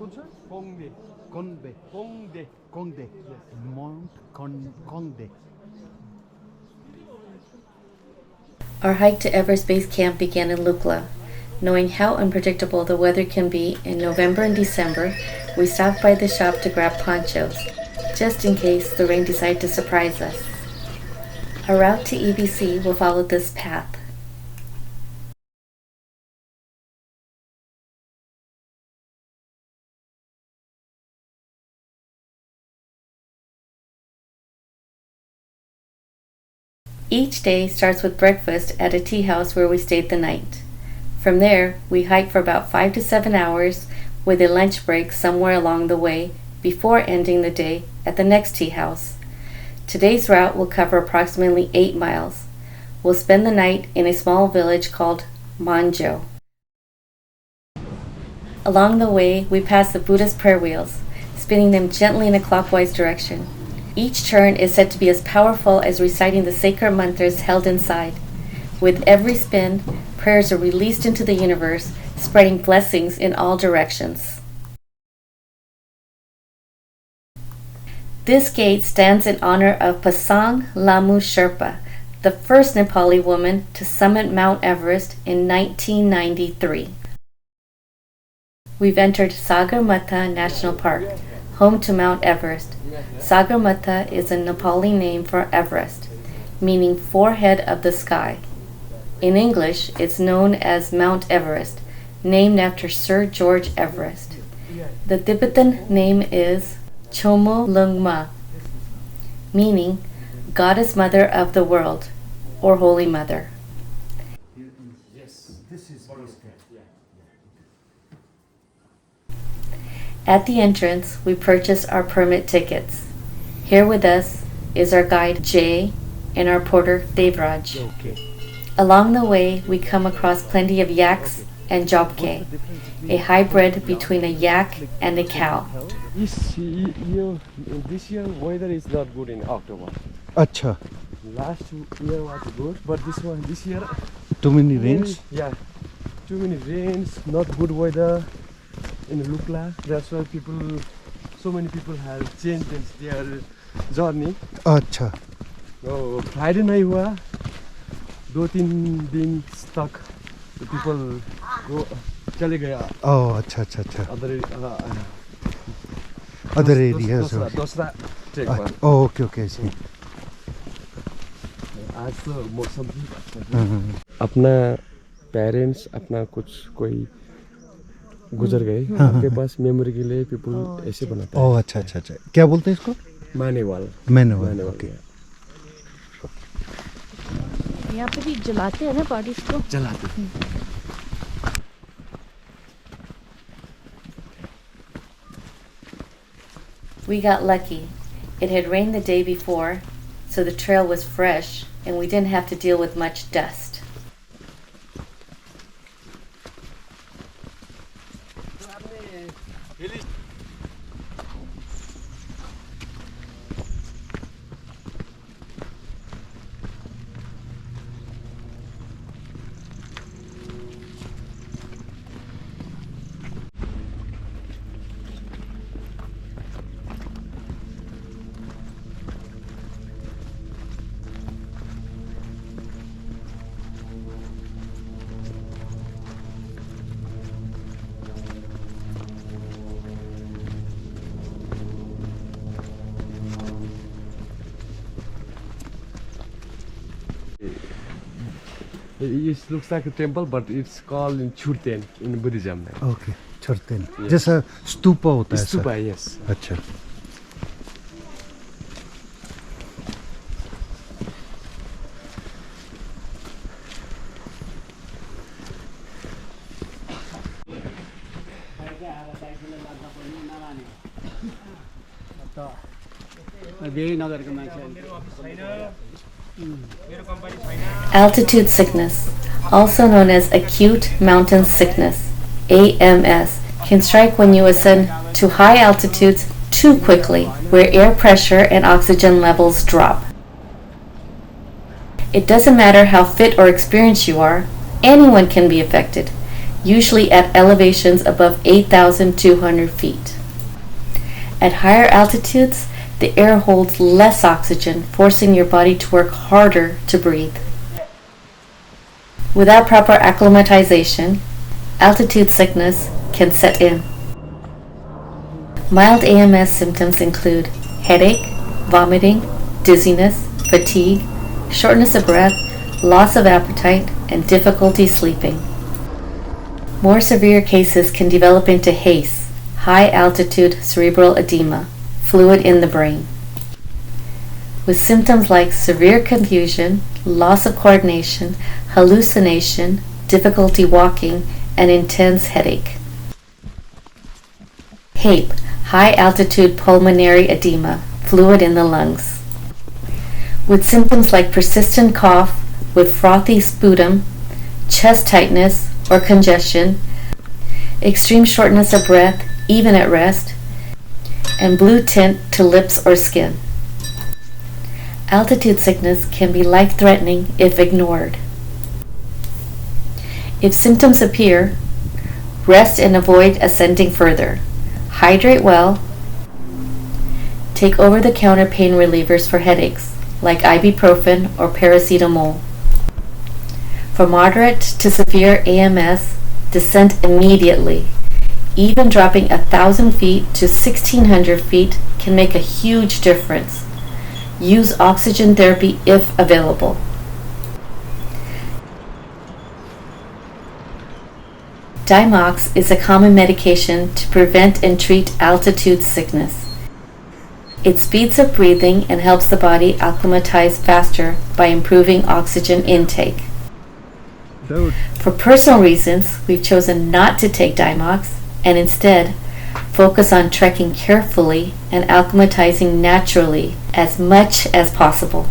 Kongde. Konde. Kongde. Kongde. Mount Kongde. Our hike to Everest Base Camp began in Lukla. Knowing how unpredictable the weather can be in November and December, we stopped by the shop to grab ponchos, just in case the rain decided to surprise us. Our route to EBC will follow this path. Each day starts with breakfast at a tea house where we stayed the night. From there, we hike for about 5 to 7 hours with a lunch break somewhere along the way before ending the day at the next tea house. Today's route will cover approximately 8 miles. We'll spend the night in a small village called Monjo. Along the way, we pass the Buddhist prayer wheels, spinning them gently in a clockwise direction. Each turn is said to be as powerful as reciting the sacred mantras held inside. With every spin, prayers are released into the universe, spreading blessings in all directions. This gate stands in honor of Pasang Lamu Sherpa, the first Nepali woman to summit Mount Everest in 1993. We've entered Sagarmatha National Park, home to Mount Everest. Sagarmatha is a Nepali name for Everest, meaning forehead of the sky. In English, it's known as Mount Everest, named after Sir George Everest. The Tibetan name is Chomo Lungma, meaning Goddess Mother of the World, or Holy Mother. At the entrance, we purchase our permit tickets. Here with us is our guide Jay and our porter Devraj. Along the way, we come across plenty of yaks and jobke, a hybrid between a yak and a cow. This year weather is not good in October. Acha. Last year was good, but this year Too many rains? Too many rains, not good weather in Lukla. That's why so many people have changed their journey. अच्छा. So Friday नहीं हुआ, 2-3 दिन तक people go चले गया. Oh, अच्छा अच्छा अच्छा. Other Other areas. दूसरा ट्रेक पर. Oh, okay okay. I see. आज तो मौसम भी अच्छा है. अपना पेरेंट्स अपना कोई गुजर गए, आपके पास मेमोरी के लिए पीपल ऐसे बनाते हैं. Oh, अच्छा अच्छा अच्छा. क्या बोलते हैं इसको? मानेवाल. Okay. यहाँ पे भी जलाते हैं ना बॉडीज को? जलाते हैं. We got lucky. It had rained the day before, so the trail was fresh and we didn't have to deal with much dust. It looks like a temple, but it's called in Churten in Buddhism. Okay. चढ़ते हैं. जैसा स्तूपा होता है. Stupa, yes. अच्छा. Altitude sickness, also known as acute mountain sickness, AMS, can strike when you ascend to high altitudes too quickly, where air pressure and oxygen levels drop. It doesn't matter how fit or experienced you are, anyone can be affected. usually at elevations above 8,200 feet. At higher altitudes, the air holds less oxygen, forcing your body to work harder to breathe. Without proper acclimatization, altitude sickness can set in. Mild AMS symptoms include headache, vomiting, dizziness, fatigue, shortness of breath, loss of appetite, and difficulty sleeping. More severe cases can develop into HACE, high altitude cerebral edema, fluid in the brain, with symptoms like severe confusion, loss of coordination, hallucination, difficulty walking, and intense headache. HAPE, high altitude pulmonary edema, fluid in the lungs, with symptoms like persistent cough with frothy sputum, chest tightness or congestion, extreme shortness of breath even at rest, and blue tint to lips or skin. Altitude sickness can be life-threatening if ignored. If symptoms appear, rest and avoid ascending further. Hydrate well. Take over-the-counter pain relievers for headaches, like ibuprofen or paracetamol. For moderate to severe AMS, descend immediately. Even dropping 1,000 feet to 1,600 feet can make a huge difference. Use oxygen therapy if available. Dimox is a common medication to prevent and treat altitude sickness. It speeds up breathing and helps the body acclimatize faster by improving oxygen intake. For personal reasons, we've chosen not to take Dimox and instead focus on trekking carefully and acclimatizing naturally as much as possible.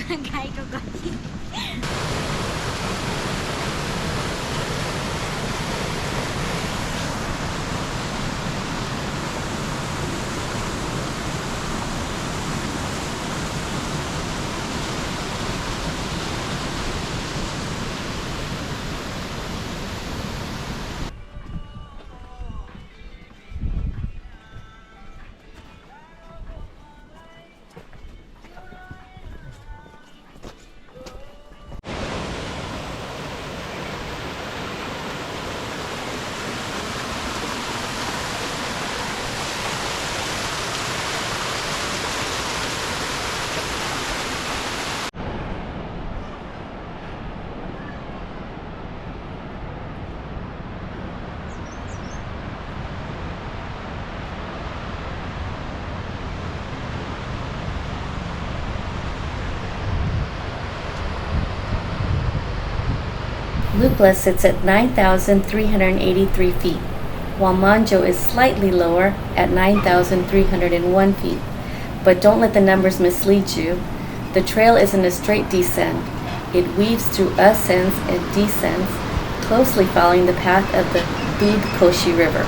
गाईको गति Lukla sits at 9,383 feet, while Monjo is slightly lower at 9,301 feet. But don't let the numbers mislead you. The trail isn't a straight descent. It weaves through ascents and descents, closely following the path of the Dud Koshi River.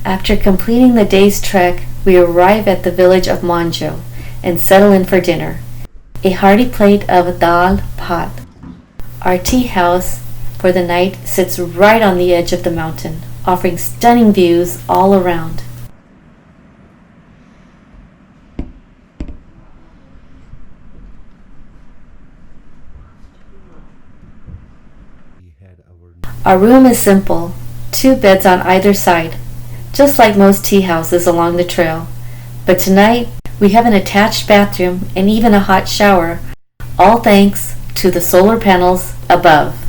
After completing the day's trek, we arrive at the village of Monjo and settle in for dinner. A hearty plate of dal bhat. Our tea house for the night sits right on the edge of the mountain, offering stunning views all around. Our room is simple, 2 beds on either side, just like most tea houses along the trail. But tonight, we have an attached bathroom and even a hot shower, all thanks to the solar panels above.